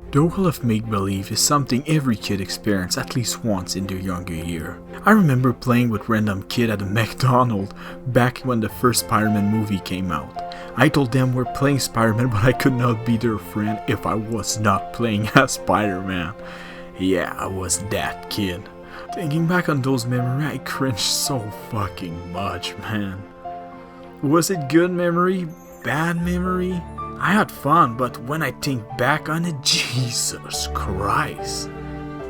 The world of make-believe is something every kid experiences at least once in their younger year. I remember playing with random kid at a McDonald's back when the first Spider-Man movie came out. I told them we're playing Spider-Man, but I could not be their friend if I was not playing as Spider-Man. Yeah, I was that kid. Thinking back on those memories, I cringe so fucking much, man. Was it good memory? Bad memory? I had fun, but when I think back on it, Jesus Christ.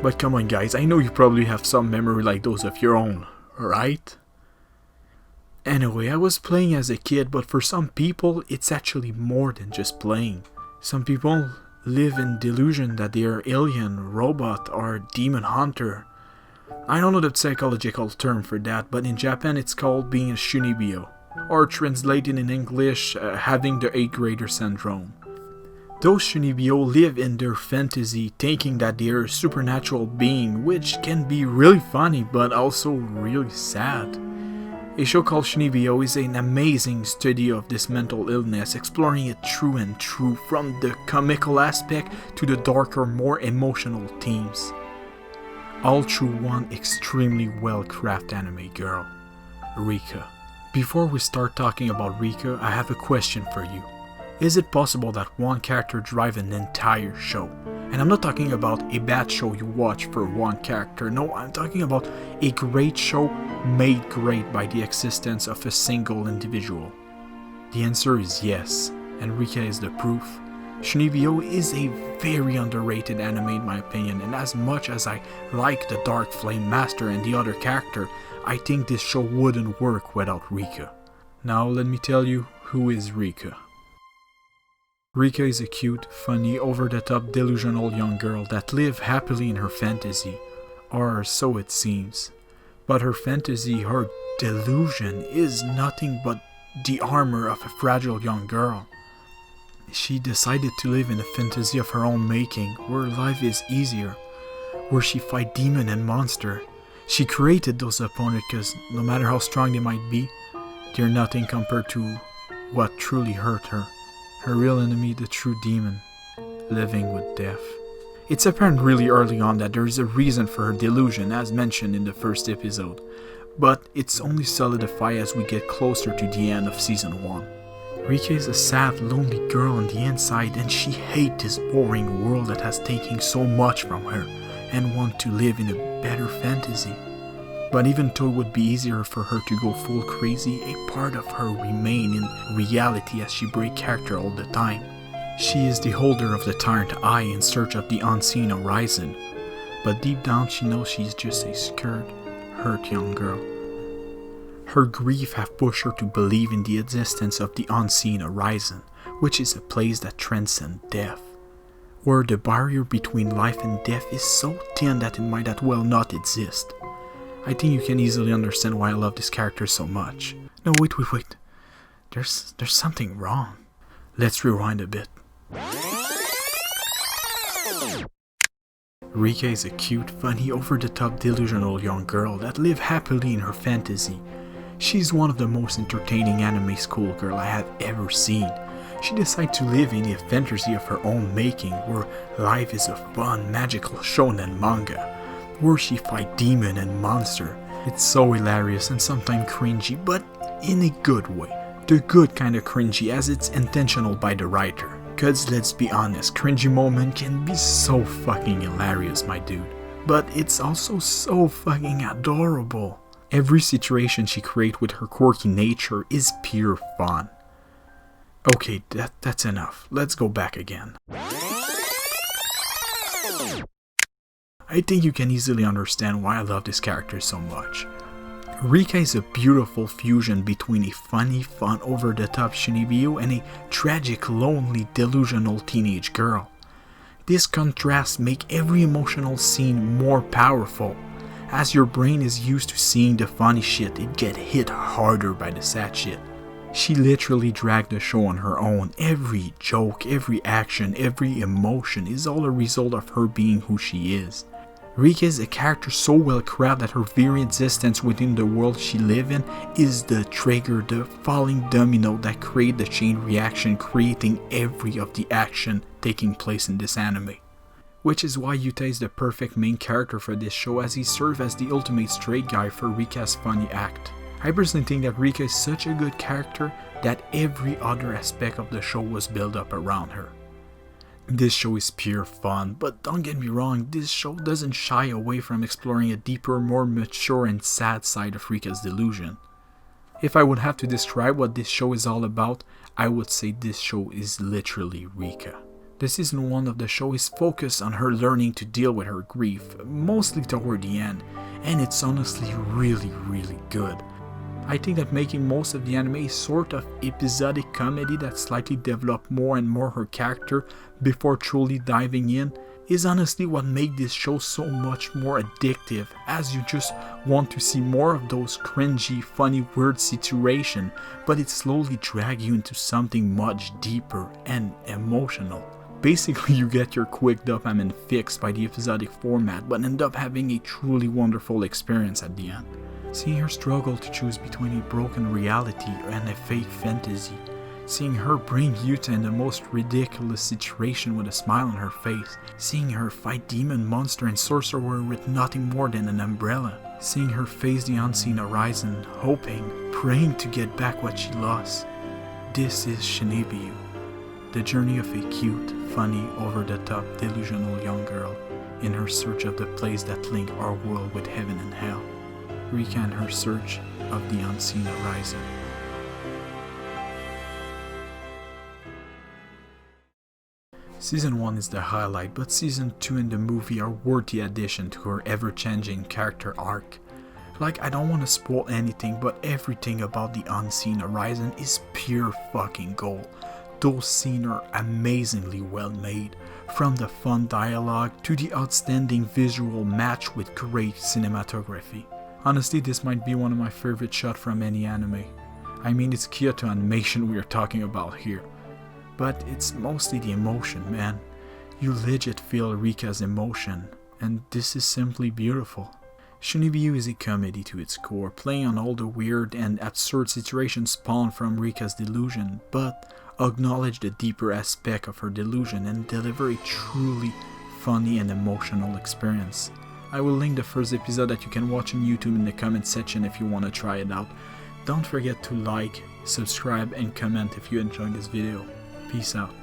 But come on guys, I know you probably have some memory like those of your own, right? Anyway, I was playing as a kid, but for some people, it's actually more than just playing. Some people live in delusion that they are alien, robot, or demon hunter. I don't know the psychological term for that, but in Japan it's called being a Chuunibyou, or translated in English, having the 8th grader syndrome. Those Chuunibyou live in their fantasy thinking that they are a supernatural being, which can be really funny but also really sad. A show called Chuunibyou is an amazing study of this mental illness, exploring it through and through, from the comical aspect to the darker, more emotional themes. All through one extremely well-crafted anime girl, Rikka. Before we start talking about Rikka, I have a question for you. Is it possible that one character drives an entire show? And I'm not talking about a bad show you watch for one character. No, I'm talking about a great show made great by the existence of a single individual. The answer is yes, and Rikka is the proof. Chuunibyou is a very underrated anime in my opinion, and as much as I like the Dark Flame Master and the other character, I think this show wouldn't work without Rikka. Now let me tell you who is Rikka. Rikka is a cute, funny, over-the-top delusional young girl that lives happily in her fantasy, or so it seems. But her fantasy, her delusion, is nothing but the armor of a fragile young girl. She decided to live in a fantasy of her own making, where life is easier, where she fight demon and monster. She created those opponents because no matter how strong they might be, they're nothing compared to what truly hurt her. Her real enemy, the true demon, living with death. It's apparent really early on that there is a reason for her delusion, as mentioned in the first episode, but it's only solidified as we get closer to the end of season 1. Rikka is a sad, lonely girl on the inside, and she hates this boring world that has taken so much from her, and wants to live in a better fantasy. But even though it would be easier for her to go full crazy, a part of her remains in reality as she breaks character all the time. She is the holder of the tyrant eye in search of the unseen horizon, but deep down she knows she's just a scared, hurt young girl. Her grief have pushed her to believe in the existence of the unseen horizon, which is a place that transcends death, where the barrier between life and death is so thin that it might as well not exist. I think you can easily understand why I love this character so much. No, wait. There's something wrong. Let's rewind a bit. Rikka is a cute, funny, over-the-top, delusional young girl that lives happily in her fantasy. She's one of the most entertaining anime schoolgirl I have ever seen. She decides to live in a fantasy of her own making, where life is a fun, magical shonen manga, where she fight demon and monster. It's so hilarious and sometimes cringy, but in a good way. The good kind of cringy, as it's intentional by the writer. Cause let's be honest, cringy moment can be so fucking hilarious, my dude. But it's also so fucking adorable. Every situation she creates with her quirky nature is pure fun. Okay, that's enough. Let's go back again. I think you can easily understand why I love this character so much. Rikka is a beautiful fusion between a funny, fun, over-the-top Chuunibyou and a tragic, lonely, delusional teenage girl. This contrast makes every emotional scene more powerful. As your brain is used to seeing the funny shit, it gets hit harder by the sad shit. She literally dragged the show on her own. Every joke, every action, every emotion is all a result of her being who she is. Rikka is a character so well crafted that her very existence within the world she lives in is the trigger, the falling domino that creates the chain reaction, creating every of the action taking place in this anime. which is why Yuta is the perfect main character for this show, as he serves as the ultimate straight guy for Rikka's funny act. I personally think that Rikka is such a good character that every other aspect of the show was built up around her. This show is pure fun, but don't get me wrong, this show doesn't shy away from exploring a deeper, more mature and sad side of Rikka's delusion. If I would have to describe what this show is all about, I would say this show is literally Rikka. The season 1 of the show is focused on her learning to deal with her grief, mostly toward the end, and it's honestly really good. I think that making most of the anime is sort of episodic comedy that slightly develop more and more her character before truly diving in is honestly what makes this show so much more addictive, as you just want to see more of those cringy, funny, weird situations, but it slowly drags you into something much deeper and emotional. Basically, you get your quick dopamine fix by the episodic format, but end up having a truly wonderful experience at the end. Seeing her struggle to choose between a broken reality and a fake fantasy. Seeing her bring Yuta in the most ridiculous situation with a smile on her face. Seeing her fight demon, monster and sorcerer with nothing more than an umbrella. Seeing her face the unseen horizon, hoping, praying to get back what she lost. This is Chuunibyou, the journey of a cute, funny, over-the-top, delusional young girl in her search of the place that link our world with heaven and hell. Rikka and her search of the unseen horizon. Season 1 is the highlight, but Season 2 and the movie are worthy addition to her ever-changing character arc. Like, I don't want to spoil anything, but everything about the unseen horizon is pure fucking gold. Those scenes are amazingly well made, from the fun dialogue to the outstanding visual match with great cinematography. Honestly, this might be one of my favorite shots from any anime. I mean, it's Kyoto animation we are talking about here. But it's mostly the emotion, man. You legit feel Rikka's emotion, and this is simply beautiful. Chuunibyou is a comedy to its core, playing on all the weird and absurd situations spawned from Rikka's delusion, but acknowledge the deeper aspect of her delusion and deliver a truly funny and emotional experience. I will link the first episode that you can watch on YouTube in the comment section if you want to try it out. Don't forget to like, subscribe and comment if you enjoyed this video. Peace out.